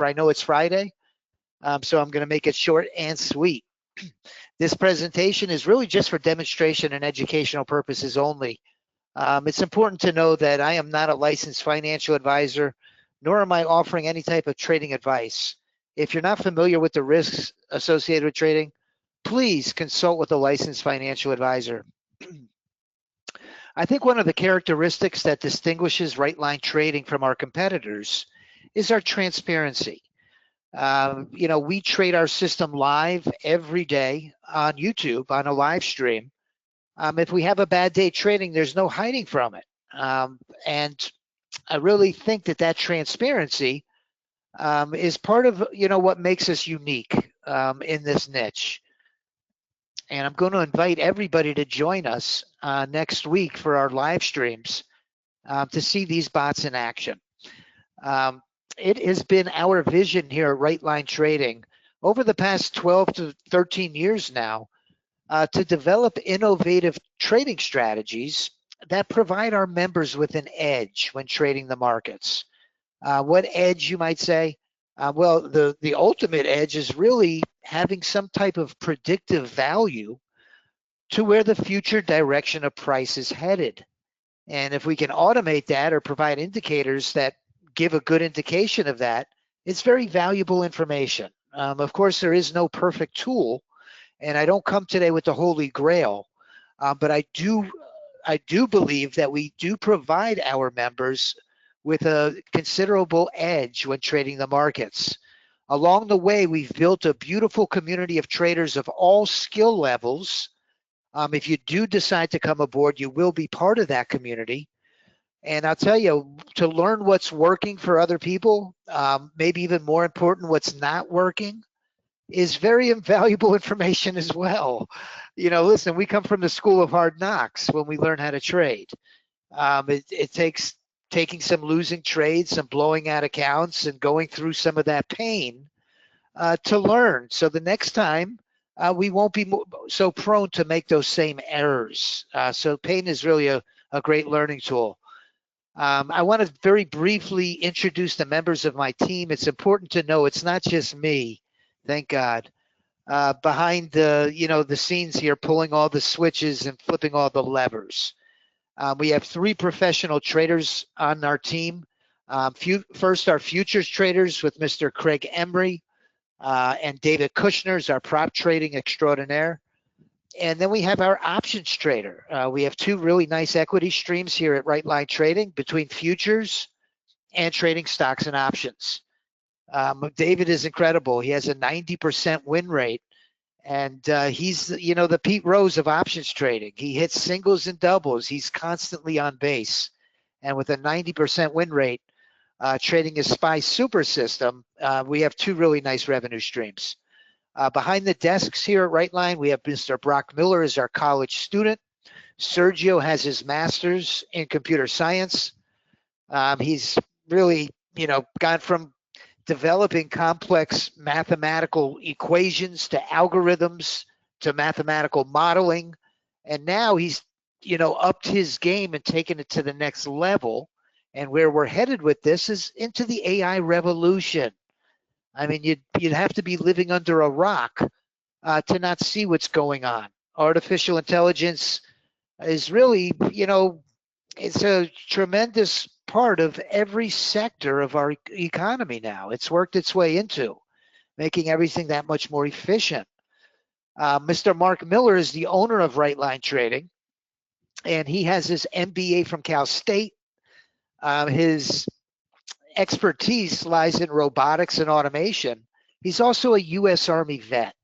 I know it's Friday, so I'm going to make it short and sweet. This presentation is really just for demonstration and educational purposes only. It's important to know that I am not a licensed financial advisor, nor am I offering any type of trading advice. If you're not familiar with the risks associated with trading, please consult with a licensed financial advisor. I think one of the characteristics that distinguishes right line trading from our competitors is our transparency. We trade our system live every day on YouTube on a live stream. If we have a bad day trading, there's no hiding from it. And I really think that transparency is part of what makes us unique in this niche. And I'm going to invite everybody to join us next week for our live streams to see these bots in action. It has been our vision here at Right Line Trading over the past 12 to 13 years now to develop innovative trading strategies that provide our members with an edge when trading the markets. What edge, you might say? Well, the ultimate edge is really having some type of predictive value to where the future direction of price is headed. And if we can automate that or provide indicators that give a good indication of that, it's very valuable information. Of course, there is no perfect tool, and I don't come today with the holy grail, but I do believe that we do provide our members with a considerable edge when trading the markets. Along the way, we've built a beautiful community of traders of all skill levels. If you do decide to come aboard, you will be part of that community. And I'll tell you, to learn what's working for other people, maybe even more important, what's not working, is very invaluable information as well. Listen, we come from the school of hard knocks when we learn how to trade. It takes taking some losing trades, some blowing out accounts, and going through some of that pain to learn. So the next time, we won't be so prone to make those same errors. So pain is really a great learning tool. I want to very briefly introduce the members of my team. It's important to know it's not just me, thank God. Behind the scenes here, pulling all the switches and flipping all the levers. We have 3 professional traders on our team. First, our futures traders with Mr. Craig Emery and David Kushner is our prop trading extraordinaire. And then we have our options trader. We have 2 really nice equity streams here at Right Line Trading between futures and trading stocks and options. David is incredible. He has a 90% win rate, and he's the Pete Rose of options trading. He hits singles and doubles. He's constantly on base, and with a 90% win rate, trading his SPY super system, we have 2 really nice revenue streams. Behind the desks here at Right Line, we have Mr. Brock Miller as our college student. Sergio has his master's in computer science. He's really, gone from developing complex mathematical equations to algorithms to mathematical modeling. And now he's, upped his game and taken it to the next level. And where we're headed with this is into the AI revolution. I mean, you'd have to be living under a rock to not see what's going on. Artificial intelligence is really, it's a tremendous part of every sector of our economy now. It's worked its way into making everything that much more efficient. Mr. Mark Miller is the owner of Right Line Trading, and he has his MBA from Cal State. His expertise lies in robotics and automation. He's also a U.S. Army vet,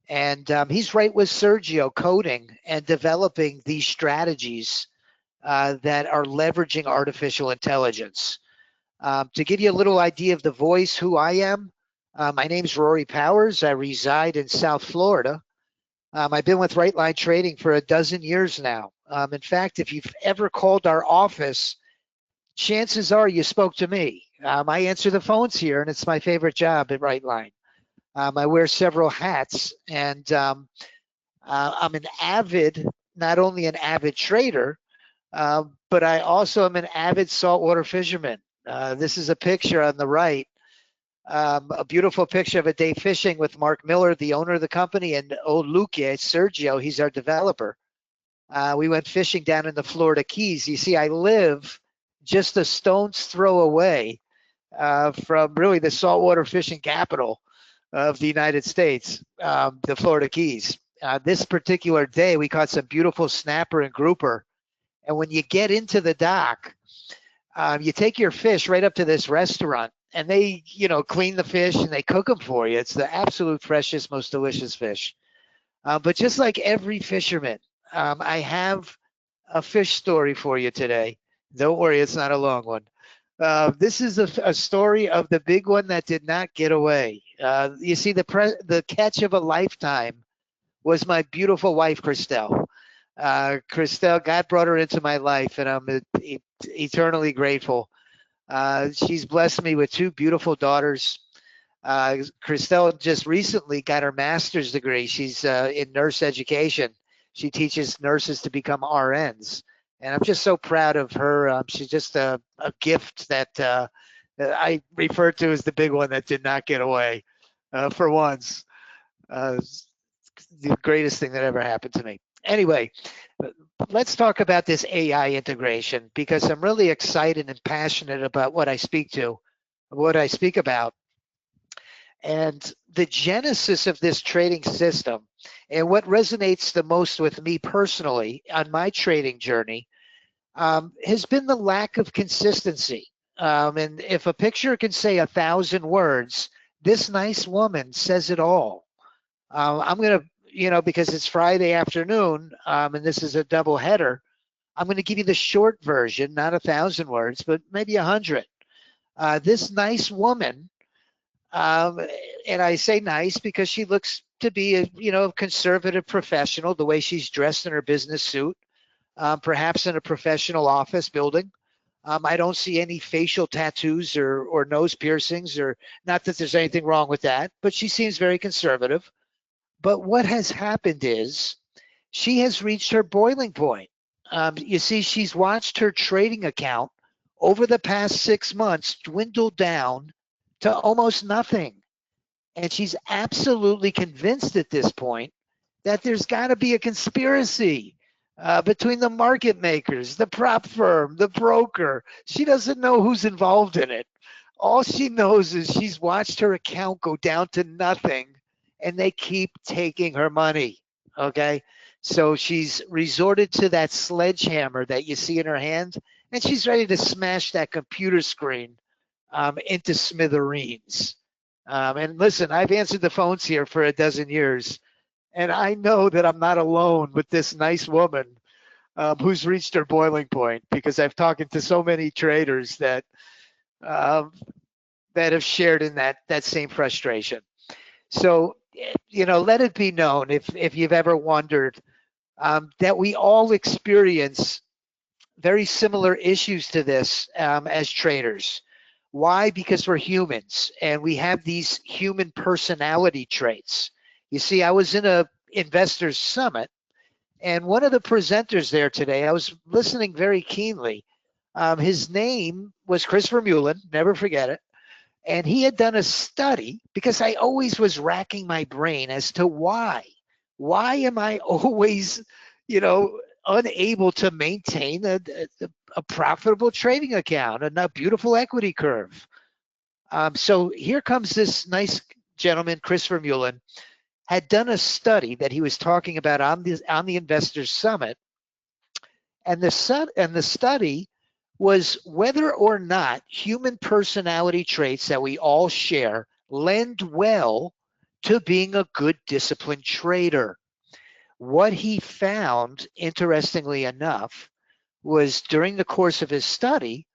and he's right with Sergio coding and developing these strategies that are leveraging artificial intelligence. To give you a little idea of the voice, who I am, my name's Rory Powers. I reside in South Florida. I've been with Right Line Trading for a dozen years now. In fact, if you've ever called our office, chances are you spoke to me. I answer the phones here, and it's my favorite job at Right Line. I wear several hats, and I'm not only an avid trader, but I also am an avid saltwater fisherman. This is a picture on the right A beautiful picture of a day fishing with Mark Miller, the owner of the company, and old Luke, Sergio, he's our developer. We went fishing down in the Florida Keys. You see, I live just a stone's throw away from really the saltwater fishing capital of the United States, the Florida Keys. This particular day, we caught some beautiful snapper and grouper. And when you get into the dock, you take your fish right up to this restaurant, and they, clean the fish and they cook them for you. It's the absolute freshest, most delicious fish. But just like every fisherman, I have a fish story for you today. Don't worry, it's not a long one. This is a story of the big one that did not get away. You see, the catch of a lifetime was my beautiful wife, Christelle. Christelle, God brought her into my life, and I'm eternally grateful. She's blessed me with two beautiful daughters. Christelle just recently got her master's degree. She's in nurse education. She teaches nurses to become RNs. And I'm just so proud of her. She's just a gift that I refer to as the big one that did not get away for once. The greatest thing that ever happened to me. Anyway, let's talk about this AI integration, because I'm really excited and passionate about what I speak about. And the genesis of this trading system, and what resonates the most with me personally on my trading journey, has been the lack of consistency. And if a picture can say 1,000 words, this nice woman says it all. I'm going to, because it's Friday afternoon, and this is a double header, I'm going to give you the short version, not 1,000 words, but maybe 100. This nice woman, and I say nice because she looks to be a conservative professional, the way she's dressed in her business suit, perhaps in a professional office building. I don't see any facial tattoos or nose piercings, or not that there's anything wrong with that, but she seems very conservative. But what has happened is she has reached her boiling point. You see, she's watched her trading account over the past 6 months dwindle down to almost nothing. And she's absolutely convinced at this point that there's got to be a conspiracy between the market makers, the prop firm, the broker. She doesn't know who's involved in it. All she knows is she's watched her account go down to nothing, and they keep taking her money, okay? So she's resorted to that sledgehammer that you see in her hand, and she's ready to smash that computer screen into smithereens. And listen, I've answered the phones here for a dozen years, and I know that I'm not alone with this nice woman who's reached her boiling point, because I've talked to so many traders that have shared in that same frustration. So, let it be known, if you've ever wondered, that we all experience very similar issues to this as traders. Why? Because we're humans, and we have these human personality traits. You see, I was in a investors summit, and one of the presenters there today, I was listening very keenly. His name was Christopher Mullen, never forget it. And he had done a study, because I always was racking my brain as to why. Why am I always, unable to maintain a profitable trading account and a beautiful equity curve? So here comes this nice gentleman, Christopher Mullen, had done a study that he was talking about on the Investors Summit, and the study was whether or not human personality traits that we all share lend well to being a good disciplined trader. What he found, interestingly enough, was during the course of his study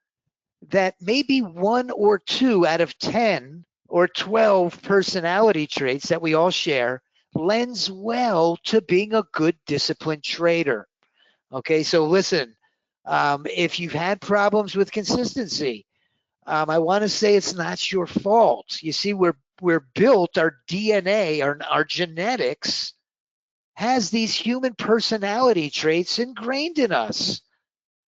that maybe 1 or 2 out of 10 or 12 personality traits that we all share lends well to being a good disciplined trader. Okay, so listen, if you've had problems with consistency, I want to say it's not your fault. You see, we're built, our DNA, our genetics has these human personality traits ingrained in us,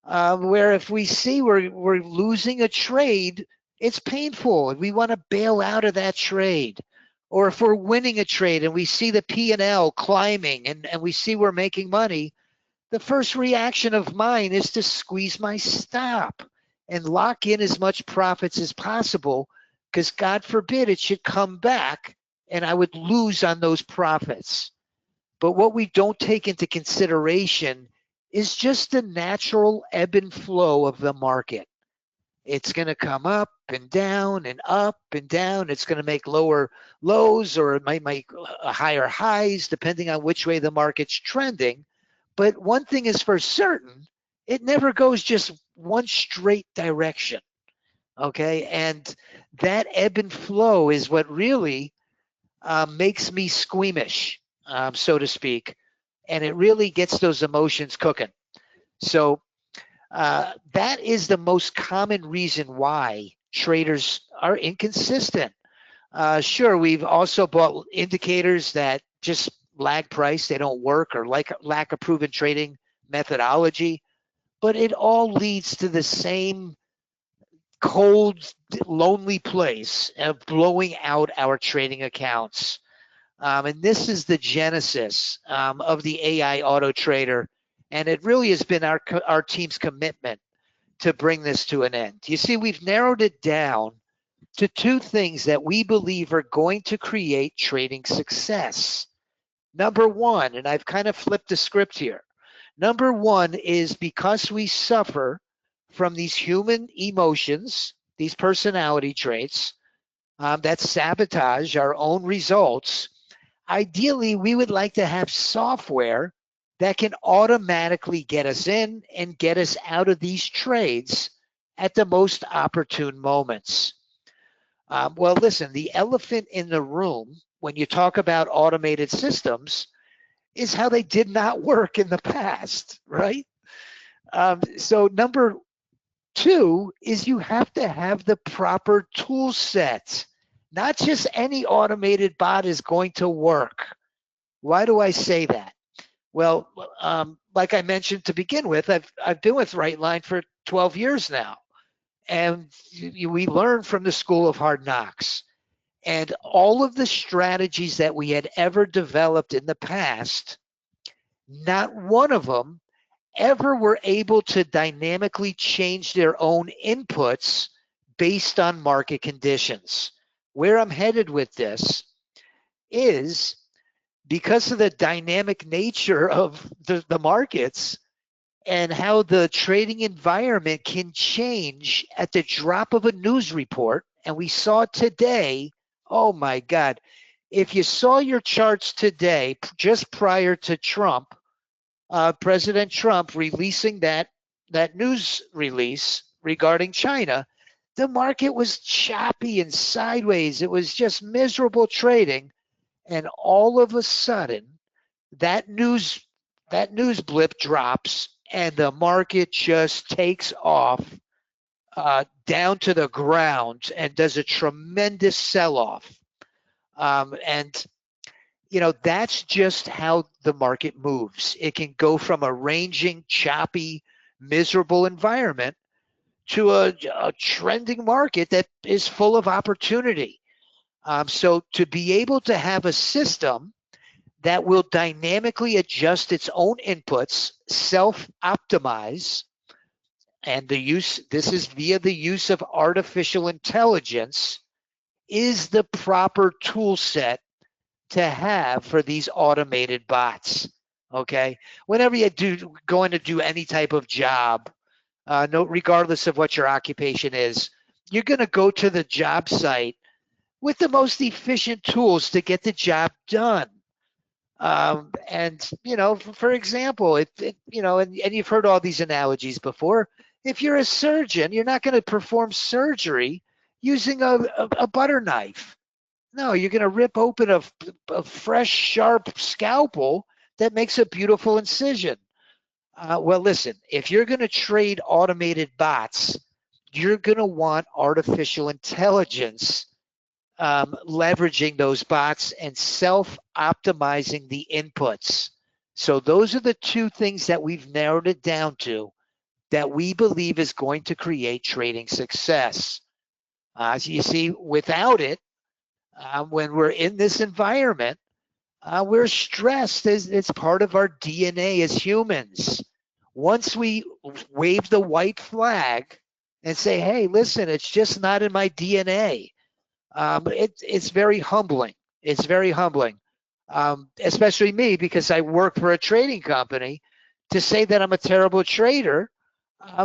where if we see we're losing a trade, It's painful and we want to bail out of that trade. Or if we're winning a trade and we see the P&L climbing and we see we're making money, the first reaction of mine is to squeeze my stop and lock in as much profits as possible, because God forbid it should come back and I would lose on those profits. But what we don't take into consideration is just the natural ebb and flow of the market. It's going to come up and down and up and down. It's going to make lower lows, or it might make higher highs, depending on which way the market's trending. But one thing is for certain, it never goes just one straight direction. Okay. And that ebb and flow is what really makes me squeamish, so to speak. And it really gets those emotions cooking. So that is the most common reason why traders are inconsistent. Sure, we've also bought indicators that just lag price, they don't work, or lack a proven trading methodology, but it all leads to the same cold, lonely place of blowing out our trading accounts. And this is the genesis of the AI auto trader. And it really has been our team's commitment to bring this to an end. You see, we've narrowed it down to two things that we believe are going to create trading success. Number one, and I've kind of flipped the script here. Number one is because we suffer from these human emotions, these personality traits that sabotage our own results. Ideally, we would like to have software that can automatically get us in and get us out of these trades at the most opportune moments. Well, listen, the elephant in the room when you talk about automated systems is how they did not work in the past, right? So number two is you have to have the proper tool set. Not just any automated bot is going to work. Why do I say that? Well, like I mentioned to begin with, I've been with Rightline for 12 years now, and we learned from the School of Hard Knocks. And all of the strategies that we had ever developed in the past, not one of them ever were able to dynamically change their own inputs based on market conditions. Where I'm headed with this is because of the dynamic nature of the markets and how the trading environment can change at the drop of a news report. And we saw today, oh my God, if you saw your charts today, just prior to Trump, President Trump releasing that news release regarding China, the market was choppy and sideways. It was just miserable trading. And all of a sudden, that news blip drops and the market just takes off down to the ground and does a tremendous sell-off. And you know, that's just how the market moves. It can go from a ranging, choppy, miserable environment to a trending market that is full of opportunity. So to be able to have a system that will dynamically adjust its own inputs, self-optimize, and this is via the use of artificial intelligence, is the proper tool set to have for these automated bots. Okay, whenever you going to do any type of job, regardless of what your occupation is, you're going to go to the job site with the most efficient tools to get the job done. And you know, for example, you know, and you've heard all these analogies before. If you're a surgeon, you're not going to perform surgery using a butter knife. No, you're going to rip open a fresh, sharp scalpel that makes a beautiful incision. Well, listen, if you're going to trade automated bots, you're going to want artificial intelligence leveraging those bots and self-optimizing the inputs. So those are the two things that we've narrowed it down to that we believe is going to create trading success. So you see, without it, when we're in this environment, we're stressed. It's part of our DNA as humans. Once we wave the white flag and say, hey, listen, it's just not in my DNA, it's very humbling. It's very humbling, especially me, because I work for a trading company. To say that I'm a terrible trader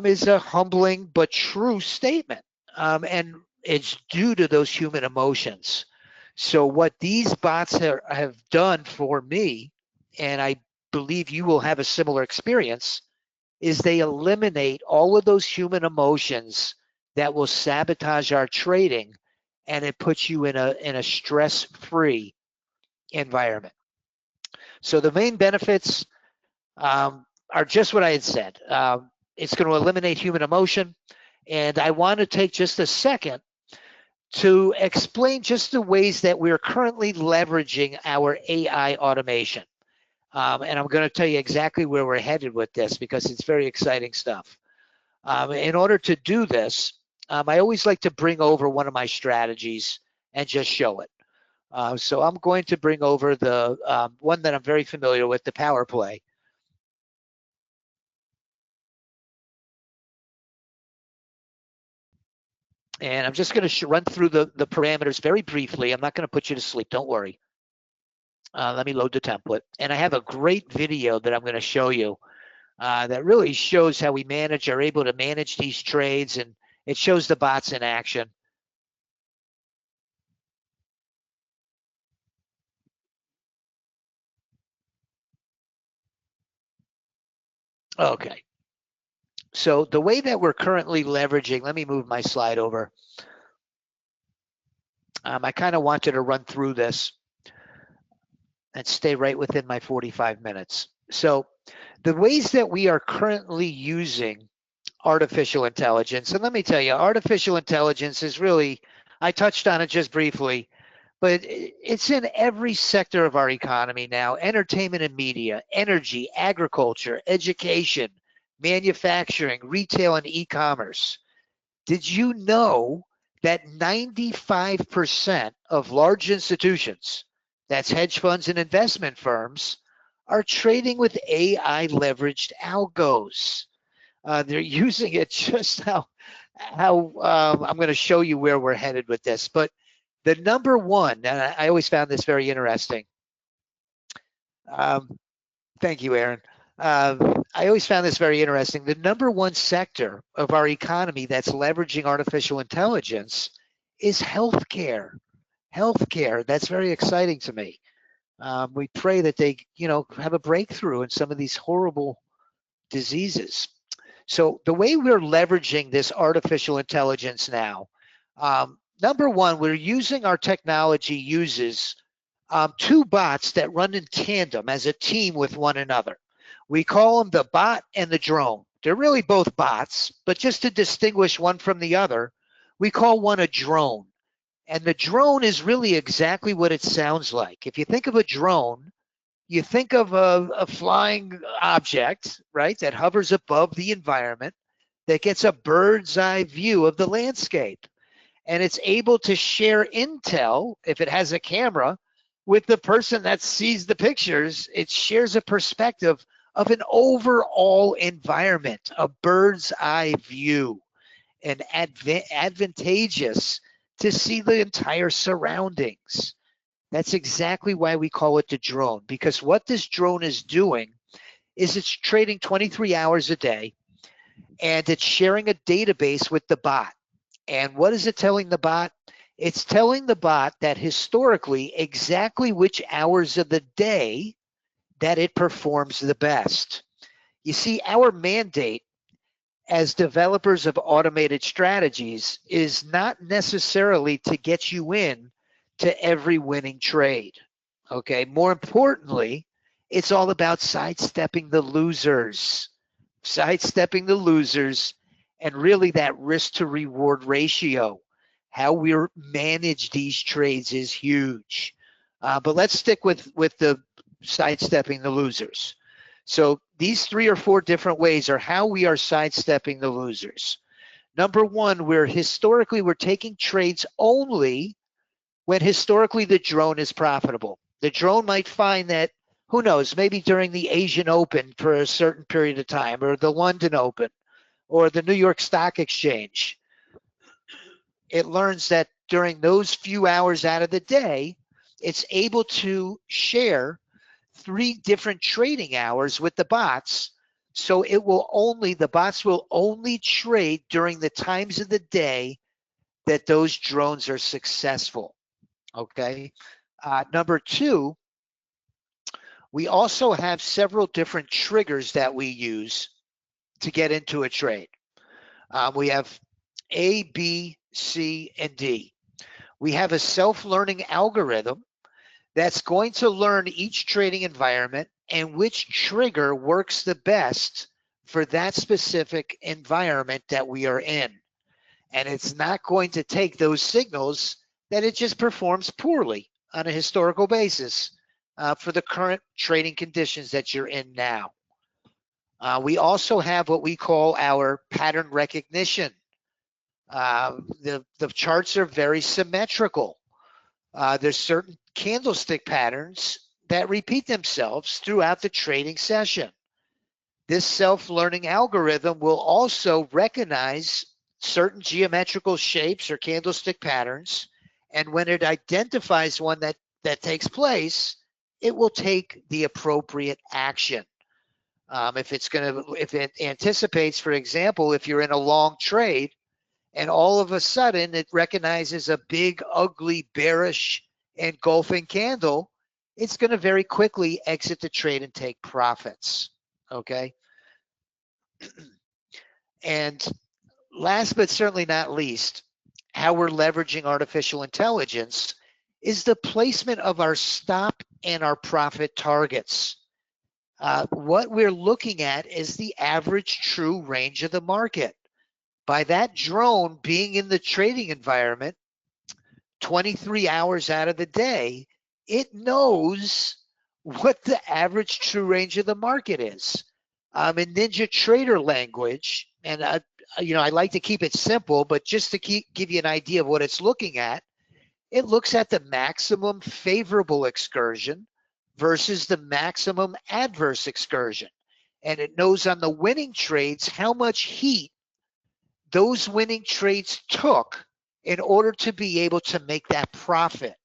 is a humbling but true statement. And it's due to those human emotions. So what these bots have done for me, and I believe you will have a similar experience, is they eliminate all of those human emotions that will sabotage our trading, and it puts you in a stress-free environment. So the main benefits are just what I had said. It's going to eliminate human emotion, and I want to take just a second to explain just the ways that we're currently leveraging our AI automation. And I'm going to tell you exactly where we're headed with this, because it's very exciting stuff. In order to do this, I always like to bring over one of my strategies and just show it. So I'm going to bring over the one that I'm very familiar with, the power play. And I'm just going to run through the parameters very briefly. I'm not going to put you to sleep, don't worry. Let me load the template. And I have a great video that I'm going to show you that really shows how we are able to manage these trades, and it shows the bots in action. Okay. So the way that we're currently leveraging, let me move my slide over. I kind of wanted to run through this and stay right within my 45 minutes. So the ways that we are currently using artificial intelligence, and let me tell you, artificial intelligence is really, I touched on it just briefly, but it's in every sector of our economy now: entertainment and media, energy, agriculture, education, manufacturing, retail, and e-commerce. Did you know that 95% of large institutions, that's hedge funds and investment firms, are trading with AI leveraged algos? They're using it just how I'm going to show you where we're headed with this. But the number one, and I always found this very interesting. Thank you, Aaron. I always found this very interesting. The number one sector of our economy that's leveraging artificial intelligence is healthcare. Healthcare. That's very exciting to me. We pray that they, have a breakthrough in some of these horrible diseases. So the way we're leveraging this artificial intelligence now, number one, we're using our technology uses two bots that run in tandem as a team with one another. We call them the bot and the drone. They're really both bots, but just to distinguish one from the other, we call one a drone. And the drone is really exactly what it sounds like. If you think of a drone, you think of a flying object, right, that hovers above the environment, that gets a bird's eye view of the landscape. And it's able to share intel, if it has a camera, with the person that sees the pictures. It shares a perspective of an overall environment, a bird's eye view, and advantageous to see the entire surroundings. That's exactly why we call it the drone, because what this drone is doing is it's trading 23 hours a day, and it's sharing a database with the bot. And what is it telling the bot? It's telling the bot that historically exactly which hours of the day that it performs the best. You see, our mandate as developers of automated strategies is not necessarily to get you in to every winning trade. Okay, more importantly, it's all about sidestepping the losers. Sidestepping the losers, and really that risk to reward ratio. How we manage these trades is huge. But let's stick with the sidestepping the losers. So these 3 or 4 different ways are how we are sidestepping the losers. Number one, we're taking trades only when historically the drone is profitable. The drone might find that, who knows, maybe during the Asian Open for a certain period of time, or the London Open, or the New York Stock Exchange. It learns that during those few hours out of the day, it's able to share 3 different trading hours with the bots. So the bots will only trade during the times of the day that those drones are successful. Okay. Number 2, we also have several different triggers that we use to get into a trade. We have A, B, C, and D. We have a self-learning algorithm that's going to learn each trading environment and which trigger works the best for that specific environment that we are in. And it's not going to take those signals that it just performs poorly on a historical basis for the current trading conditions that you're in now. We also have what we call our pattern recognition. The charts are very symmetrical. There's certain candlestick patterns that repeat themselves throughout the trading session. This self-learning algorithm will also recognize certain geometrical shapes or candlestick patterns, and when it identifies one that takes place, it will take the appropriate action. If it anticipates, for example, if you're in a long trade and all of a sudden it recognizes a big, ugly, bearish engulfing candle, it's going to very quickly exit the trade and take profits. Okay. And last but certainly not least, how we're leveraging artificial intelligence is the placement of our stop and our profit targets. What we're looking at is the average true range of the market. By that drone being in the trading environment 23 hours out of the day, it knows what the average true range of the market is. In Ninja Trader language, and I like to keep it simple, but just to give you an idea of what it's looking at, it looks at the maximum favorable excursion versus the maximum adverse excursion. And it knows on the winning trades how much heat those winning trades took in order to be able to make that profit.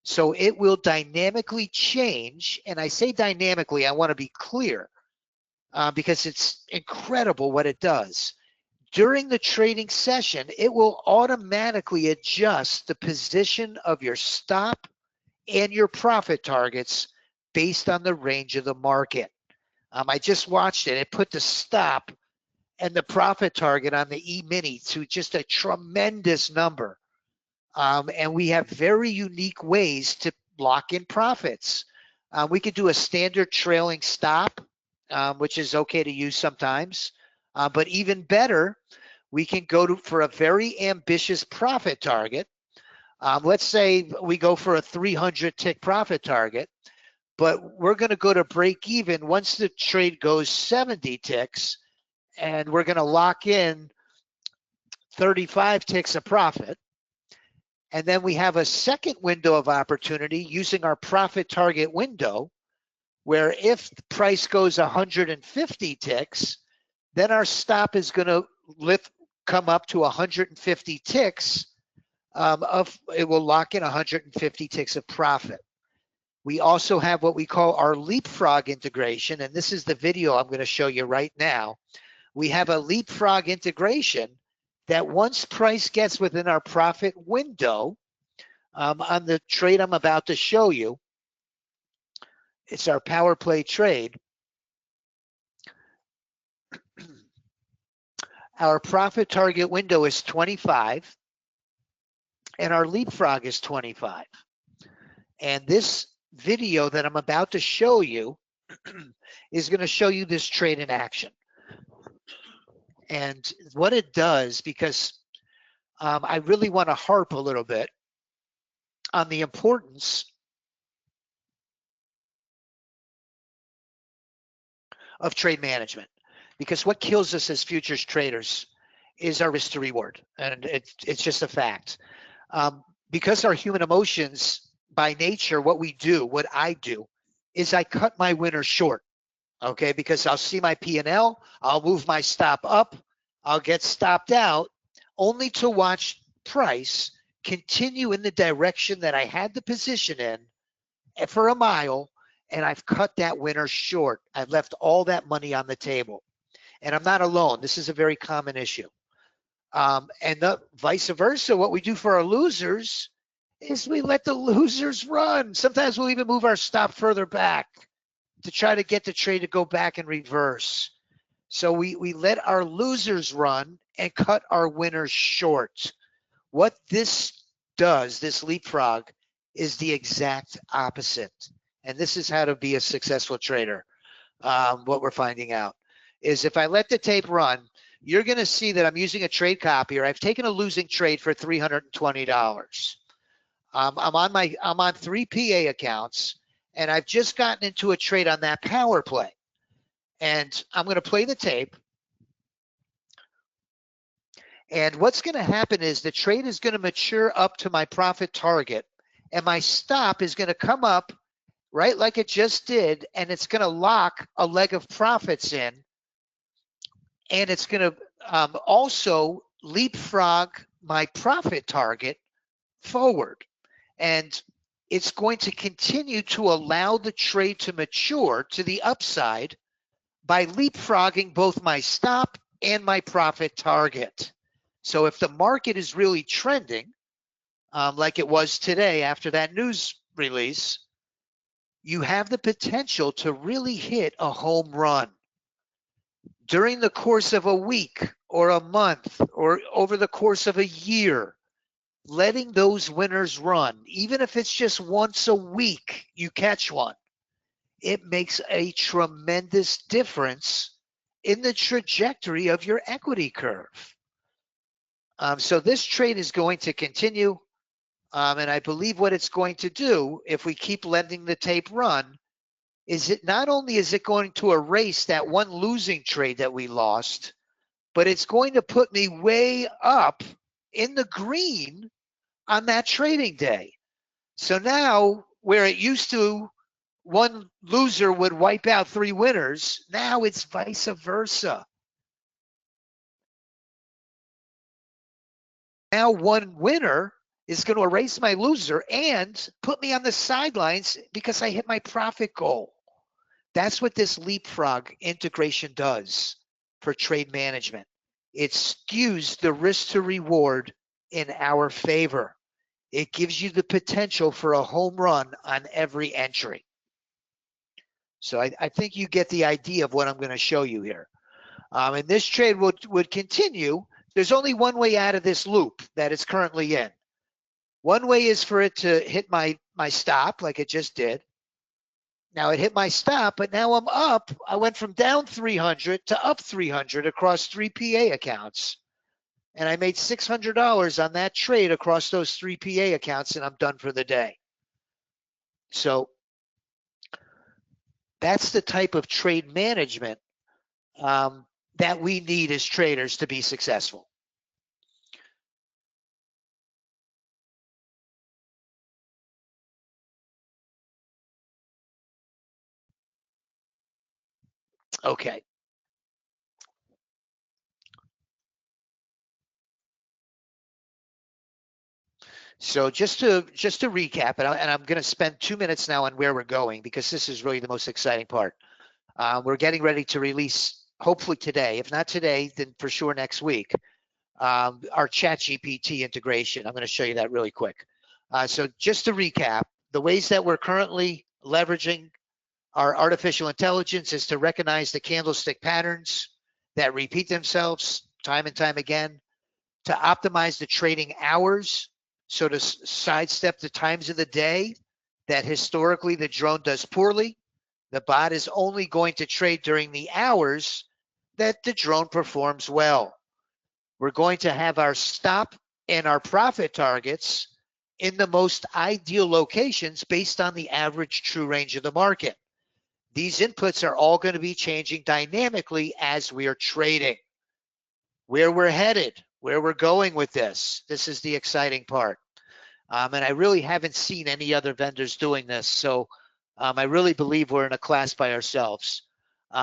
So it will dynamically change, and I say dynamically, I want to be clear, because it's incredible what it does. During the trading session, it will automatically adjust the position of your stop and your profit targets based on the range of the market. I just watched it. It put the stop and the profit target on the E-mini to just a tremendous number. And we have very unique ways to lock in profits. We could do a standard trailing stop, which is okay to use sometimes. But even better, we can go for a very ambitious profit target. Let's say we go for a 300 tick profit target, but we're going to go to break even once the trade goes 70 ticks, and we're going to lock in 35 ticks of profit. And then we have a second window of opportunity using our profit target window, where if the price goes 150 ticks, then our stop is going to come up to 150 ticks it will lock in 150 ticks of profit. We also have what we call our leapfrog integration, and this is the video I'm going to show you right now. We have a leapfrog integration that once price gets within our profit window, on the trade I'm about to show you, it's our power play trade. Our profit target window is 25, and our leapfrog is 25. And this video that I'm about to show you is going to show you this trade in action. And what it does, because I really want to harp a little bit on the importance of trade management, because what kills us as futures traders is our risk to reward. And it's just a fact. Because our human emotions, by nature, what I do, is I cut my winners short. Okay, because I'll see my P&L, I'll move my stop up, I'll get stopped out, only to watch price continue in the direction that I had the position in for a mile, and I've cut that winner short. I've left all that money on the table. And I'm not alone. This is a very common issue. And the vice versa, what we do for our losers is we let the losers run. Sometimes we'll even move our stop further back to try to get the trade to go back and reverse. So we let our losers run and cut our winners short. What this does, this leapfrog, is the exact opposite. And this is how to be a successful trader. What we're finding out is if I let the tape run, you're going to see that I'm using a trade copier. I've taken a losing trade for $320. I'm on 3 PA accounts, and I've just gotten into a trade on that power play. And I'm going to play the tape. And what's going to happen is the trade is going to mature up to my profit target, and my stop is going to come up right like it just did, and it's going to lock a leg of profits in, and it's going to also leapfrog my profit target forward. And it's going to continue to allow the trade to mature to the upside by leapfrogging both my stop and my profit target. So if the market is really trending, like it was today after that news release, you have the potential to really hit a home run. During the course of a week or a month or over the course of a year, letting those winners run, even if it's just once a week you catch one, it makes a tremendous difference in the trajectory of your equity curve. So this trade is going to continue, and I believe what it's going to do, if we keep letting the tape run, is it not only is it going to erase that one losing trade that we lost, but it's going to put me way up in the green on that trading day. So now, where it used to, one loser would wipe out 3 winners, now it's vice versa. Now one winner is going to erase my loser and put me on the sidelines because I hit my profit goal. That's what this leapfrog integration does for trade management. It skews the risk to reward in our favor. It gives you the potential for a home run on every entry. So I think you get the idea of what I'm going to show you here. And this trade would continue. There's only one way out of this loop that it's currently in. One way is for it to hit my stop like it just did. Now it hit my stop, but now I'm up. I went from down 300 to up 300 across 3 PA accounts. And I made $600 on that trade across those 3 PA accounts, and I'm done for the day. So that's the type of trade management that we need as traders to be successful. Okay. So just to recap, and I'm going to spend 2 minutes now on where we're going because this is really the most exciting part. We're getting ready to release, hopefully today, if not today, then for sure next week, our ChatGPT integration. I'm going to show you that really quick. So just to recap, the ways that we're currently leveraging our artificial intelligence is to recognize the candlestick patterns that repeat themselves time and time again, to optimize the trading hours, so to sidestep the times of the day that historically the drone does poorly. The bot is only going to trade during the hours that the drone performs well. We're going to have our stop and our profit targets in the most ideal locations based on the average true range of the market. These inputs are all going to be changing dynamically as we are trading. where we're headed, where we're going with this. This is the exciting part. And I really haven't seen any other vendors doing this. So I really believe we're in a class by ourselves.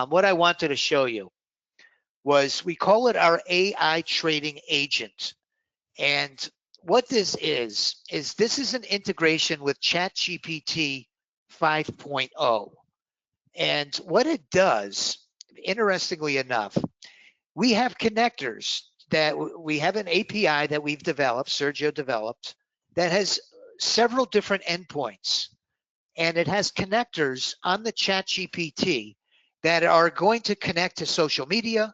What I wanted to show you was we call it our AI trading agent. And what this is this is an integration with ChatGPT 5.0. And what it does, interestingly enough, we have connectors that we have an API that we've developed, Sergio developed, that has several different endpoints. And it has connectors on the ChatGPT that are going to connect to social media.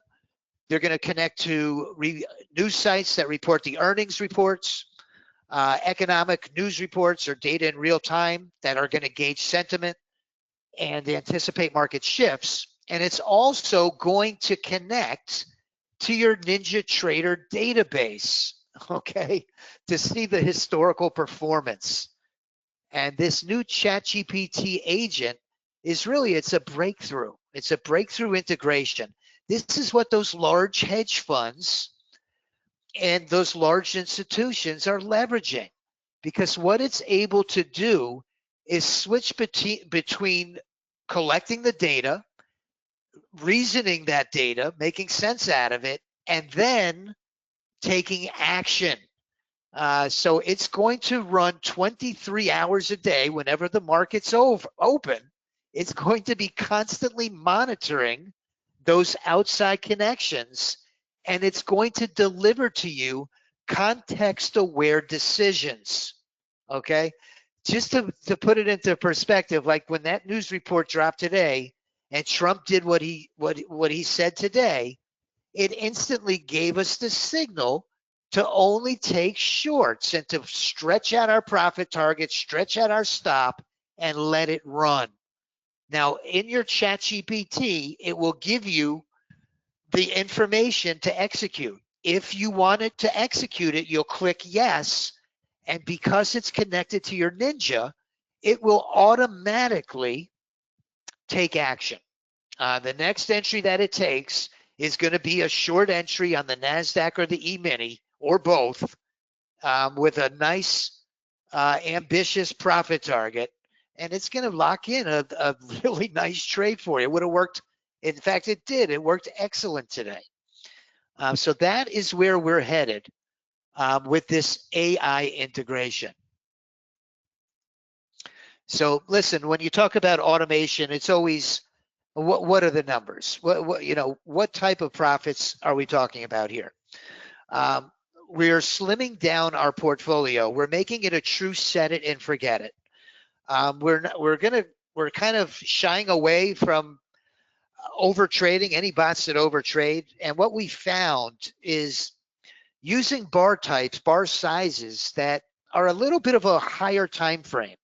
They're going to connect to news sites that report the earnings reports, economic news reports or data in real time that are going to gauge sentiment and anticipate market shifts. And it's also going to connect to your NinjaTrader database, okay, to see the historical performance. And this new ChatGPT agent is really, it's a breakthrough. It's a breakthrough integration. This is what those large hedge funds and those large institutions are leveraging, because what it's able to do is switch between collecting the data, reasoning that data, making sense out of it, and then taking action. So it's going to run 23 hours a day whenever the market's open. It's going to be constantly monitoring those outside connections, and it's going to deliver to you context-aware decisions, okay? Just to put it into perspective, like when that news report dropped today and Trump did what he said today, it instantly gave us the signal to only take shorts and to stretch out our profit target, stretch out our stop, and let it run. Now, in your ChatGPT, it will give you the information to execute. If you want it to execute it, you'll click yes. And because it's connected to your Ninja, it will automatically take action. The next entry that it takes is going to be a short entry on the NASDAQ or the E-mini, or both, with a nice, ambitious profit target. And it's going to lock in a really nice trade for you. It would have worked. In fact, it did. It worked excellent today. So that is where we're headed with this AI integration. So listen, when you talk about automation, it's always, what are the numbers? What type of profits are we talking about here? We're slimming down our portfolio. We're making it a true set it and forget it. We're kind of shying away from over trading, any bots that overtrade. And what we found is using bar types, bar sizes that are a little bit of a higher time frame.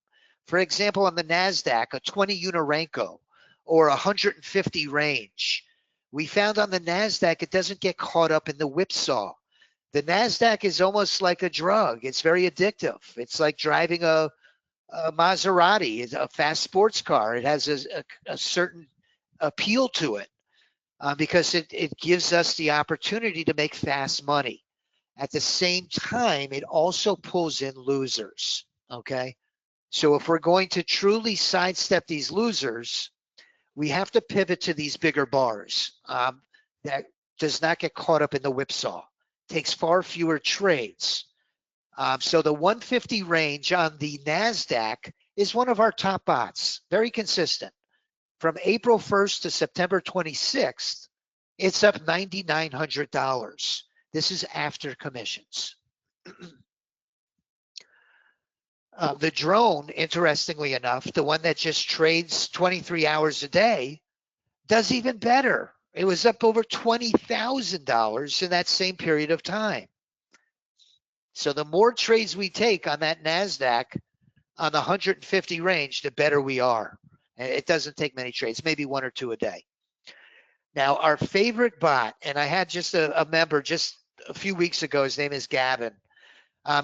For example, on the NASDAQ, a 20 Unirenko or 150 range. We found on the NASDAQ, it doesn't get caught up in the whipsaw. The NASDAQ is almost like a drug. It's very addictive. It's like driving a Maserati. It's a fast sports car. It has a certain appeal to it because it gives us the opportunity to make fast money. At the same time, it also pulls in losers, okay? So if we're going to truly sidestep these losers, we have to pivot to these bigger bars that does not get caught up in the whipsaw. Takes far fewer trades. So the 150 range on the NASDAQ is one of our top bots, very consistent. From April 1st to September 26th, it's up $9,900. This is after commissions. The drone, interestingly enough, the one that just trades 23 hours a day, does even better. It was up over $20,000 in that same period of time. So the more trades we take on that NASDAQ on the 150 range, the better we are. And it doesn't take many trades, maybe one or two a day. Now, our favorite bot, and I had just a member just a few weeks ago, his name is Gavin.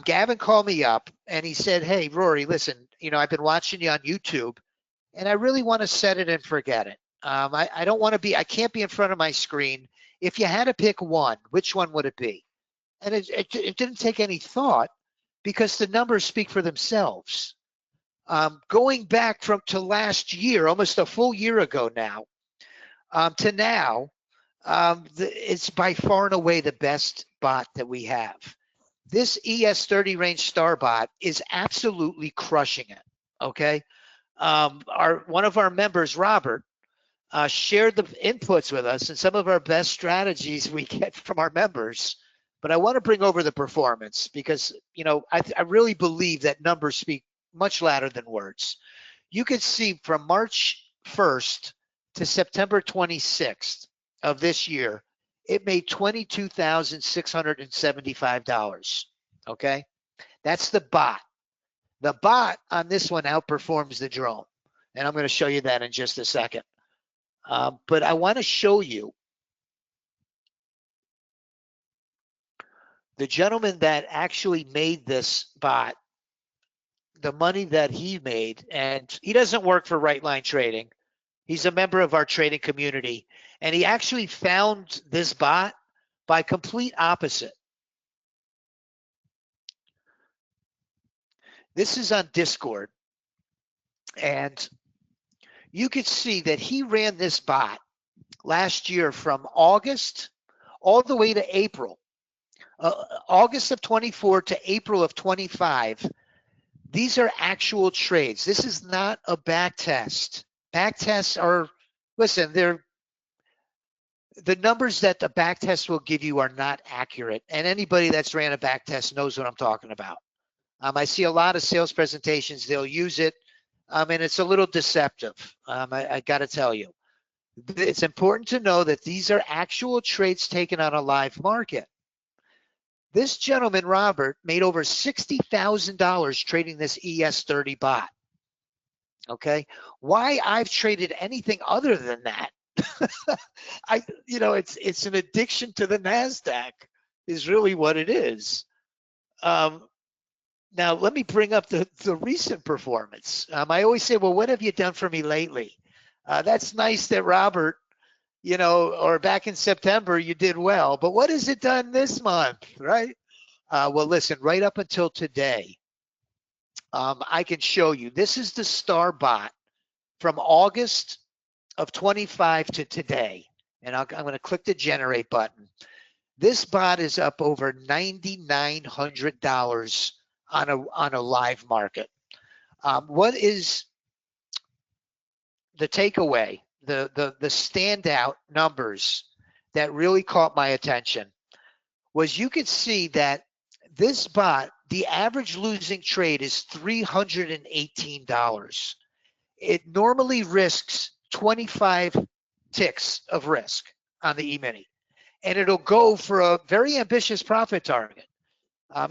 Gavin called me up and he said, hey, Rory, listen, I've been watching you on YouTube and I really want to set it and forget it. I don't want to be, I can't be in front of my screen If you had to pick one, which one would it be? And it didn't take any thought because the numbers speak for themselves. Going back to last year, almost a full year ago now, to now, it's by far and away the best bot that we have. This ES30 range star bot is absolutely crushing it. Okay. One of our members, Robert, shared the inputs with us and some of our best strategies we get from our members. But I want to bring over the performance because, you know, I really believe that numbers speak much louder than words. You can see from March 1st to September 26th of this year, it made $22,675. Okay, that's the bot. The bot on this one outperforms the drone, and I'm going to show you that in just a second. But I want to show you the gentleman that actually made this bot, the money that he made, and he doesn't work for Right Line Trading. He's a member of our trading community, and he actually found this bot by complete opposite. This is on Discord, and you could see that he ran this bot last year from August all the way to April. August of 24 to April of 25. These are actual trades. This is not a back test. Back tests are, listen, they're the numbers that the back test will give you are not accurate. And anybody that's ran a back test knows what I'm talking about. I see a lot of sales presentations, they'll use it, and it's a little deceptive. I got to tell you. It's important to know that these are actual trades taken on a live market. This gentleman, Robert, made over $60,000 trading this ES30 bot. Okay, why I've traded anything other than that, it's an addiction to the NASDAQ is really what it is. Now let me bring up the recent performance. I always say, well, what have you done for me lately? That's nice that Robert, or back in September you did well, but what has it done this month, right? Well, listen, right up until today, I can show you. This is the star bot from August of 25 to today. And I'm going to click the generate button. This bot is up over $9,900 on a live market. What is the takeaway, the standout numbers that really caught my attention was you could see that this bot, the average losing trade is $318. It normally risks 25 ticks of risk on the E-mini, and it'll go for a very ambitious profit target.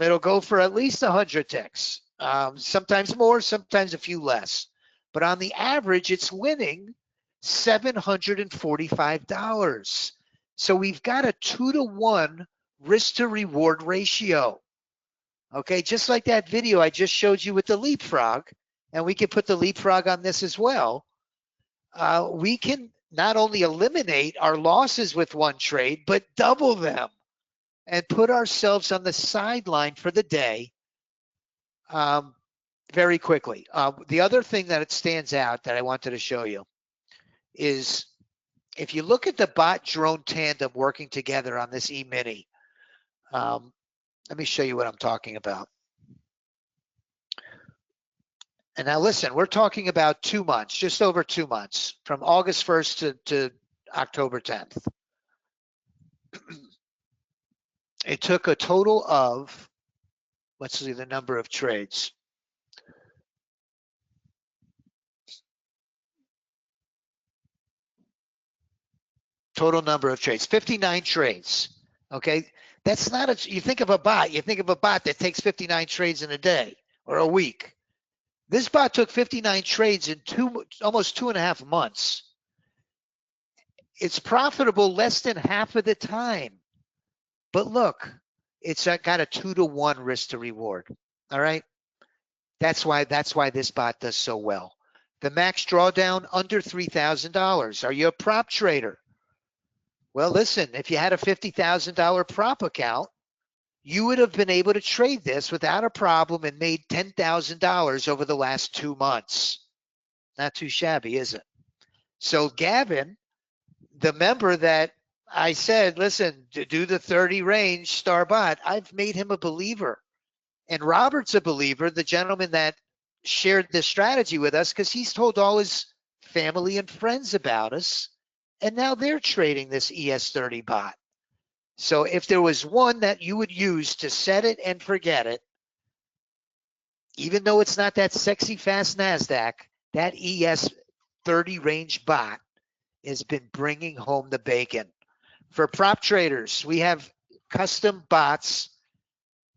It'll go for at least 100 ticks, sometimes more, sometimes a few less. But on the average, it's winning $745. So we've got a 2-to-1 risk to reward ratio. Okay, just like that video I just showed you with the leapfrog, and we can put the leapfrog on this as well. We can not only eliminate our losses with one trade, but double them and put ourselves on the sideline for the day very quickly. The other thing that it stands out that I wanted to show you is if you look at the bot drone tandem working together on this E-mini, let me show you what I'm talking about. And now listen, we're talking about 2 months, just over 2 months, from August 1st to October 10th. It took a total of, let's see the number of trades. Total number of trades, 59 trades, okay? That's not you think of a bot, you think of a bot that takes 59 trades in a day or a week. This bot took 59 trades in almost 2.5 months. It's profitable less than half of the time. But look, it's got a 2-to-1 risk to reward. All right. That's why this bot does so well. The max drawdown under $3,000. Are you a prop trader? Well, listen, if you had a $50,000 prop account, you would have been able to trade this without a problem and made $10,000 over the last 2 months. Not too shabby, is it? So Gavin, the member that I said, listen, to do the 30 range star bot, I've made him a believer. And Robert's a believer, the gentleman that shared this strategy with us, because he's told all his family and friends about us. And now they're trading this ES30 bot. So if there was one that you would use to set it and forget it, even though it's not that sexy fast NASDAQ, that ES30 range bot has been bringing home the bacon. For prop traders, we have custom bots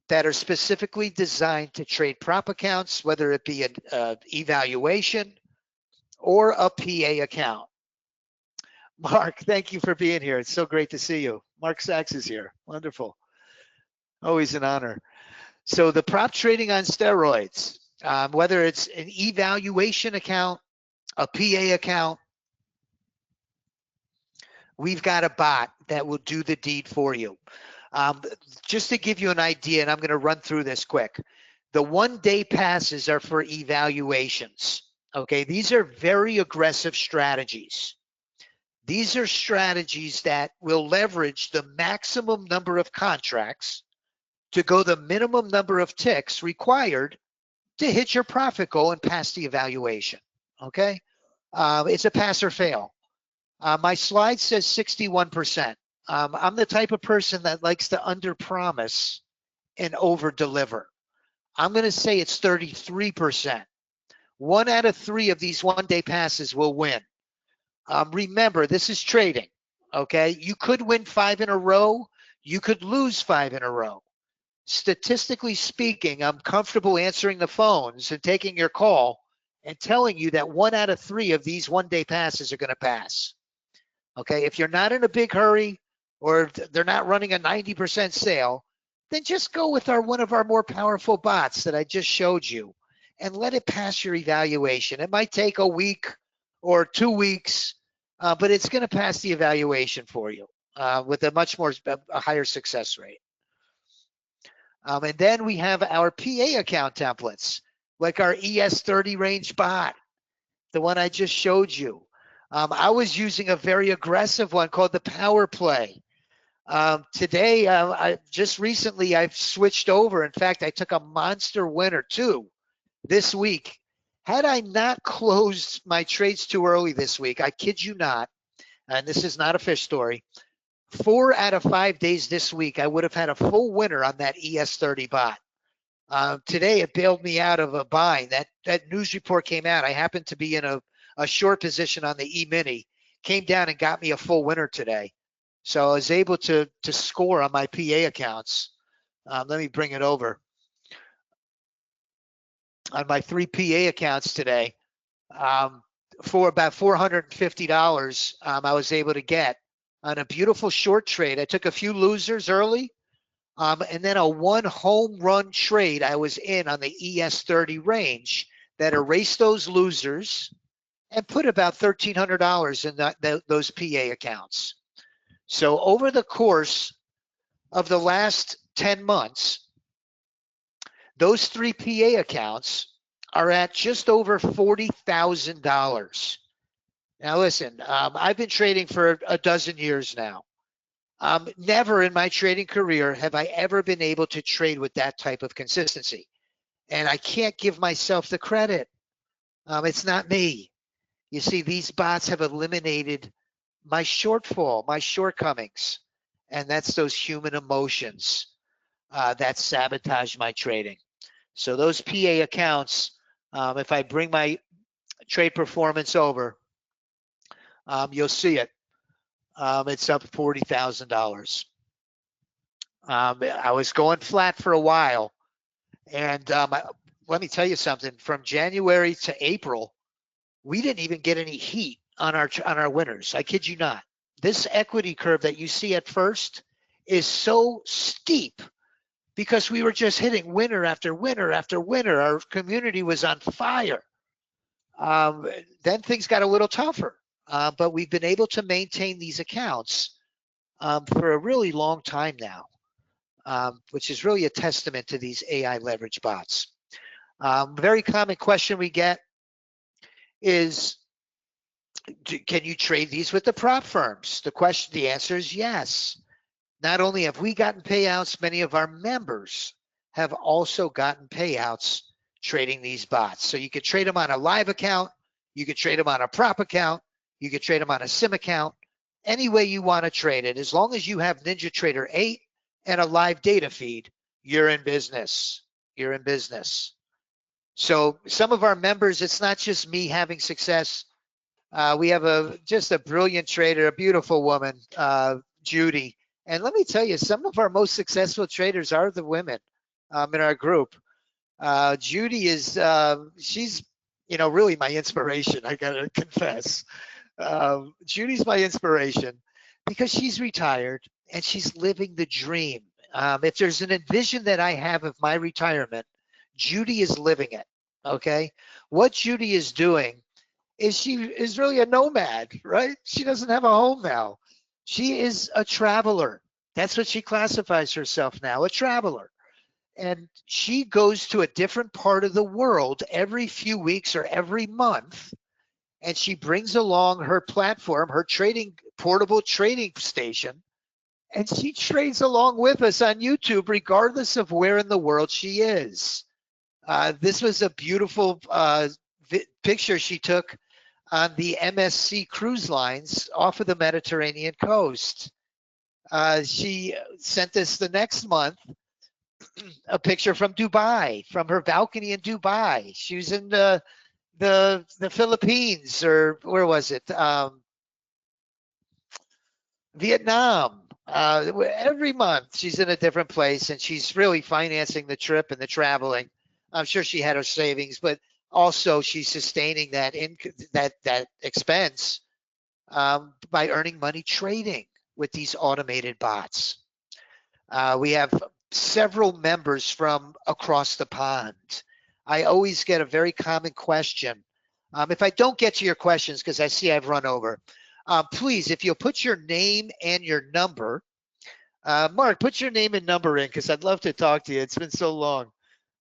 that are specifically designed to trade prop accounts, whether it be an evaluation or a PA account. Mark, thank you for being here. It's so great to see you. Mark Sachs is here. Wonderful. Always an honor. So the prop trading on steroids, whether it's an evaluation account, a PA account, we've got a bot that will do the deed for you. Just to give you an idea, and I'm going to run through this quick. The 1-day passes are for evaluations. Okay, these are very aggressive strategies. These are strategies that will leverage the maximum number of contracts to go the minimum number of ticks required to hit your profit goal and pass the evaluation. Okay, it's a pass or fail. My slide says 61%. I'm the type of person that likes to under-promise and over-deliver. I'm going to say it's 33%. 1 out of 3 of these 1-day passes will win. Remember, this is trading, okay? You could win 5 in a row. You could lose 5 in a row. Statistically speaking, I'm comfortable answering the phones and taking your call and telling you that 1 out of 3 of these 1-day passes are going to pass. Okay, if you're not in a big hurry or they're not running a 90% sale, then just go with one of our more powerful bots that I just showed you and let it pass your evaluation. It might take a week or 2 weeks, but it's going to pass the evaluation for you with a higher success rate. And then we have our PA account templates, like our ES30 range bot, the one I just showed you. I was using a very aggressive one called the Power Play. Today, I've switched over. In fact, I took a monster winner too this week. Had I not closed my trades too early this week, I kid you not, and this is not a fish story, 4 out of 5 days this week, I would have had a full winner on that ES30 bot. Today, it bailed me out of a bind. That news report came out. I happened to be in a short position on the E-mini, came down and got me a full winner today. So I was able to score on my PA accounts. Let me bring it over. On my 3 PA accounts today, for about $450, I was able to get on a beautiful short trade. I took a few losers early, and then a 1 home run trade I was in on the ES30 range that erased those losers and put about $1,300 in those PA accounts. So over the course of the last 10 months, those 3 PA accounts are at just over $40,000. Now listen, I've been trading for a dozen years now. Never in my trading career have I ever been able to trade with that type of consistency. And I can't give myself the credit. It's not me. You see, these bots have eliminated my shortfall, my shortcomings, and that's those human emotions that sabotage my trading. So those PA accounts, if I bring my trade performance over, you'll see it. It's up $40,000. I was going flat for a while, and let me tell you something. From January to April, we didn't even get any heat on our winners. I kid you not. This equity curve that you see at first is so steep because we were just hitting winner after winner after winner. Our community was on fire. Then things got a little tougher, but we've been able to maintain these accounts for a really long time now, which is really a testament to these AI leverage bots. Very common question we get is, can you trade these with the prop firms? The answer is yes. Not only have we gotten payouts, many of our members have also gotten payouts trading these bots. So you could trade them on a live account, you could trade them on a prop account, you could trade them on a sim account, any way you want to trade it. As long as you have NinjaTrader 8 and a live data feed, you're in business. You're in business. So some of our members, it's not just me having success. We have just a brilliant trader, a beautiful woman, Judy. And let me tell you, some of our most successful traders are the women in our group. Judy is, she's, really my inspiration, I gotta confess. Judy's my inspiration because she's retired and she's living the dream. If there's an envision that I have of my retirement, Judy is living it, okay? What Judy is doing is she is really a nomad, right? She doesn't have a home now. She is a traveler. That's what she classifies herself now, a traveler. And she goes to a different part of the world every few weeks or every month, and she brings along her platform, her portable trading station, and she trades along with us on YouTube, regardless of where in the world she is. This was a beautiful picture she took on the MSC cruise lines off of the Mediterranean coast. She sent us the next month a picture from Dubai, from her balcony in Dubai. She was in the Philippines, or where was it? Vietnam. Every month she's in a different place, and she's really financing the trip and the traveling. I'm sure she had her savings, but also she's sustaining that expense by earning money trading with these automated bots. We have several members from across the pond. I always get a very common question. If I don't get to your questions, because I see I've run over, please, if you'll put your name and your number, Mark, put your name and number in, because I'd love to talk to you. It's been so long.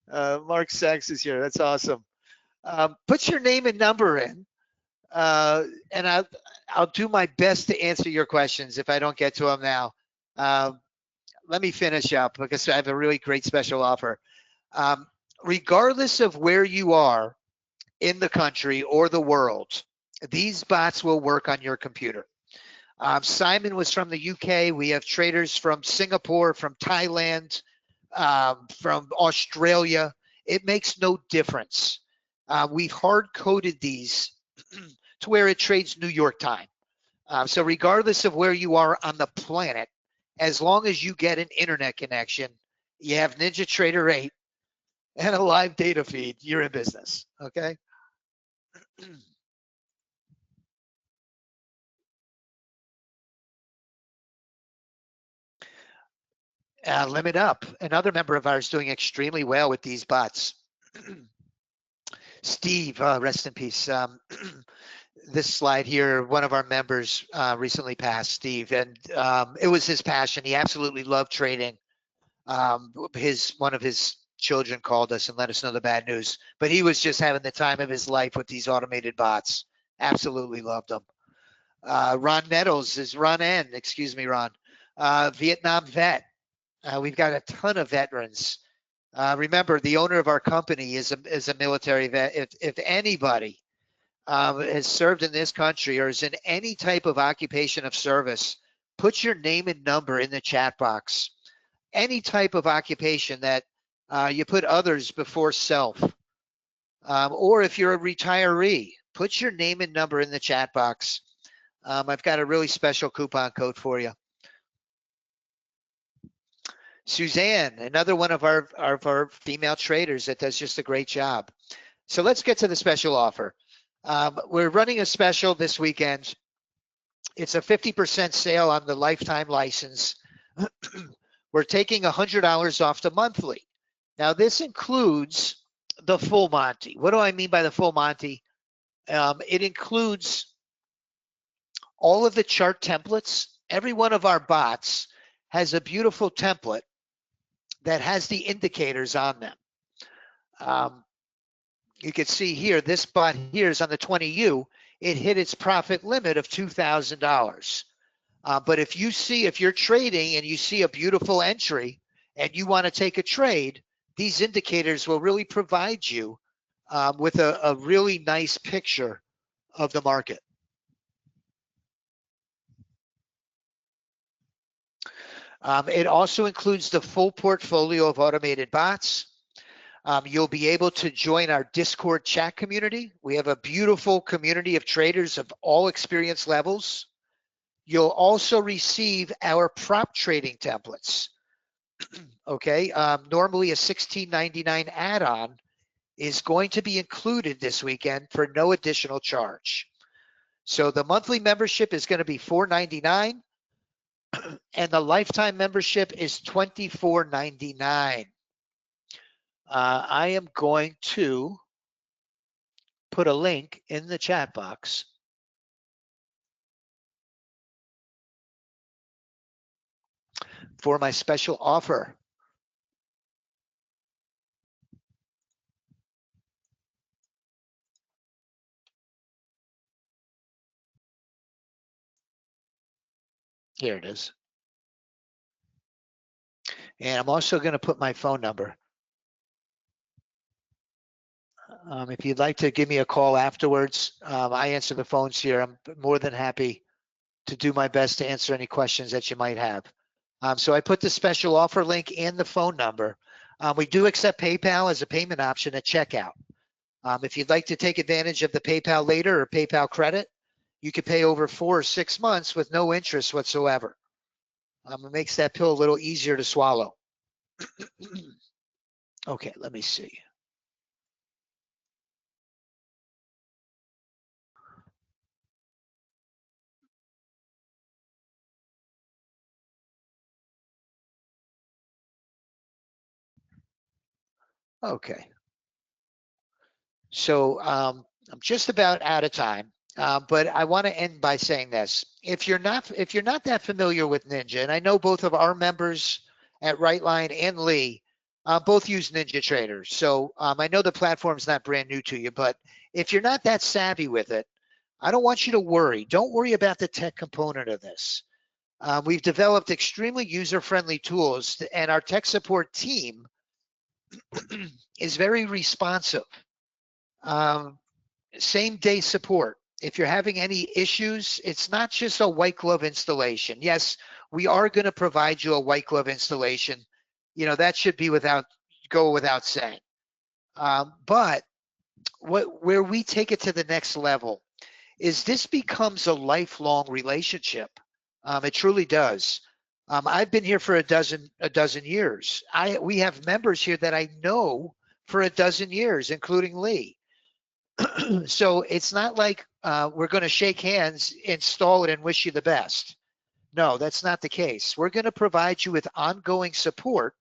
Mark Sachs is here. That's awesome. Put your name and number in, and I'll do my best to answer your questions if I don't get to them now. Let me finish up because I have a really great special offer. Regardless of where you are in the country or the world, these bots will work on your computer. Simon was from the UK. We have traders from Singapore, from Thailand, from Australia. It makes no difference. We've hard-coded these to where it trades New York time. So regardless of where you are on the planet, as long as you get an internet connection, you have NinjaTrader 8 and a live data feed, you're in business, okay? Limit Up, another member of ours, doing extremely well with these bots. Steve, rest in peace. This slide here, one of our members recently passed, Steve, and it was his passion. He absolutely loved trading. One of his children called us and let us know the bad news, but he was just having the time of his life with these automated bots. Absolutely loved them. Ron Nettles is excuse me, Ron. Vietnam vet. We've got a ton of veterans. Remember, the owner of our company is a military vet. If anybody has served in this country or is in any type of occupation of service, put your name and number in the chat box. Any type of occupation that you put others before self. Or if you're a retiree, put your name and number in the chat box. I've got a really special coupon code for you. Suzanne, another one of our female traders that does just a great job. So let's get to the special offer. We're running a special this weekend. It's a 50% sale on the lifetime license. We're taking $100 off the monthly. Now this includes the full Monty. What do I mean by the full Monty? It includes all of the chart templates every one of our bots has a beautiful template that has the indicators on them. You can see here, this bot here is on the 20U. It hit its profit limit of $2,000. But if you're trading and you see a beautiful entry and you want to take a trade, these indicators will really provide you with a really nice picture of the market. It also includes the full portfolio of automated bots. You'll be able to join our Discord chat community. We have a beautiful community of traders of all experience levels. You'll also receive our prop trading templates. Okay, normally a $16.99 add-on is going to be included this weekend for no additional charge. So the monthly membership is going to be $4.99 and the lifetime membership is $24.99. I am going to put a link in the chat box for my special offer. Here it is. And I'm also going to put my phone number. If you'd like to give me a call afterwards, I answer the phones here. I'm more than happy to do my best to answer any questions that you might have. So I put the special offer link and the phone number. We do accept PayPal as a payment option at checkout. If you'd like to take advantage of the PayPal later or PayPal credit, you can pay over 4 or 6 months with no interest whatsoever. It makes that pill a little easier to swallow. Okay, let me see. Okay. So I'm just about out of time, but I want to end by saying this: if you're not that familiar with Ninja, and I know both of our members at Rightline and Lee both use Ninja Traders, so I know the platform's not brand new to you, but if you're not that savvy with it, I don't want you to worry. Don't worry about the tech component of this. We've developed extremely user-friendly tools, and our tech support team is very responsive. Same day support. If you're having any issues, it's not just a white glove installation. Yes, we are going to provide you a white glove installation. You know, that should go without saying. But where we take it to the next level is this becomes a lifelong relationship. It truly does. I've been here for a dozen years. We have members here that I know for a dozen years, including Lee. So it's not like we're going to shake hands, install it, and wish you the best. No, that's not the case. We're going to provide you with ongoing support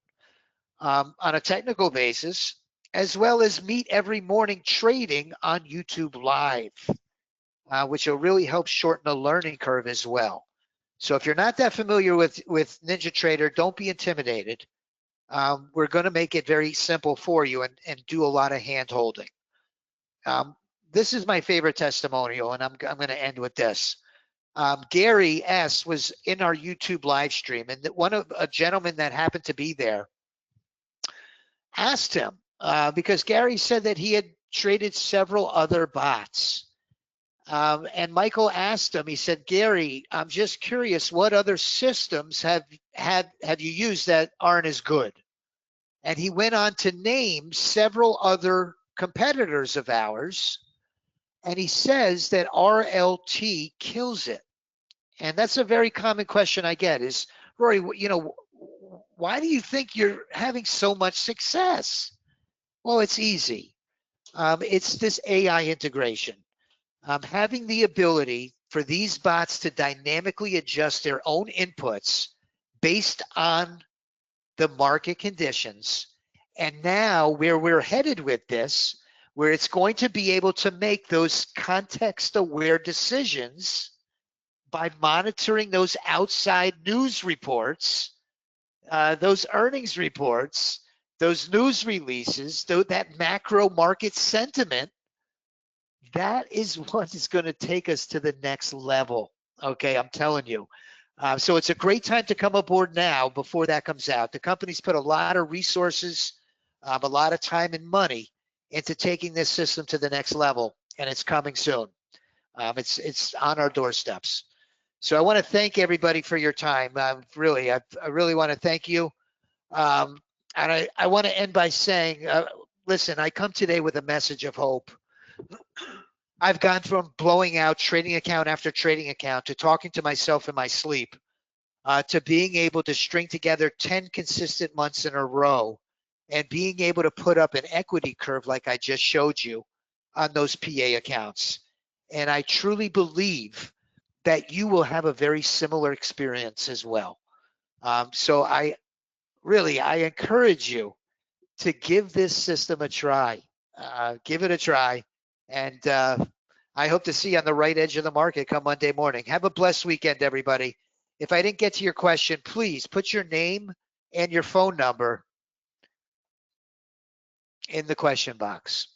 on a technical basis, as well as meet every morning trading on YouTube Live, which will really help shorten the learning curve as well. So if you're not that familiar with Ninja Trader, don't be intimidated. We're going to make it very simple for you and do a lot of hand holding. This is my favorite testimonial, and I'm going to end with this. Gary S. was in our YouTube live stream, and a gentleman that happened to be there asked him, because Gary said that he had traded several other bots. And Michael asked him, he said, Gary, I'm just curious, what other systems have you used that aren't as good? And he went on to name several other competitors of ours. And he says that RLT kills it. And that's a very common question I get is, Rory, you know, why do you think you're having so much success? Well, it's easy. It's this AI integration. Having the ability for these bots to dynamically adjust their own inputs based on the market conditions. And now where we're headed with this, where it's going to be able to make those context-aware decisions by monitoring those outside news reports, those earnings reports, those news releases, that macro market sentiment. That is what is going to take us to the next level. Okay, I'm telling you. So it's a great time to come aboard now before that comes out. The company's put a lot of resources, a lot of time and money into taking this system to the next level, and it's coming soon. It's on our doorsteps. So I want to thank everybody for your time. I really want to thank you. And I want to end by saying, listen, I come today with a message of hope. I've gone from blowing out trading account after trading account to talking to myself in my sleep, to being able to string together 10 consistent months in a row and being able to put up an equity curve like I just showed you on those PA accounts. And I truly believe that you will have a very similar experience as well. So I encourage you to give this system a try. Give it a try. And I hope to see you on the right edge of the market come Monday morning. Have a blessed weekend, everybody. If I didn't get to your question, please put your name and your phone number in the question box.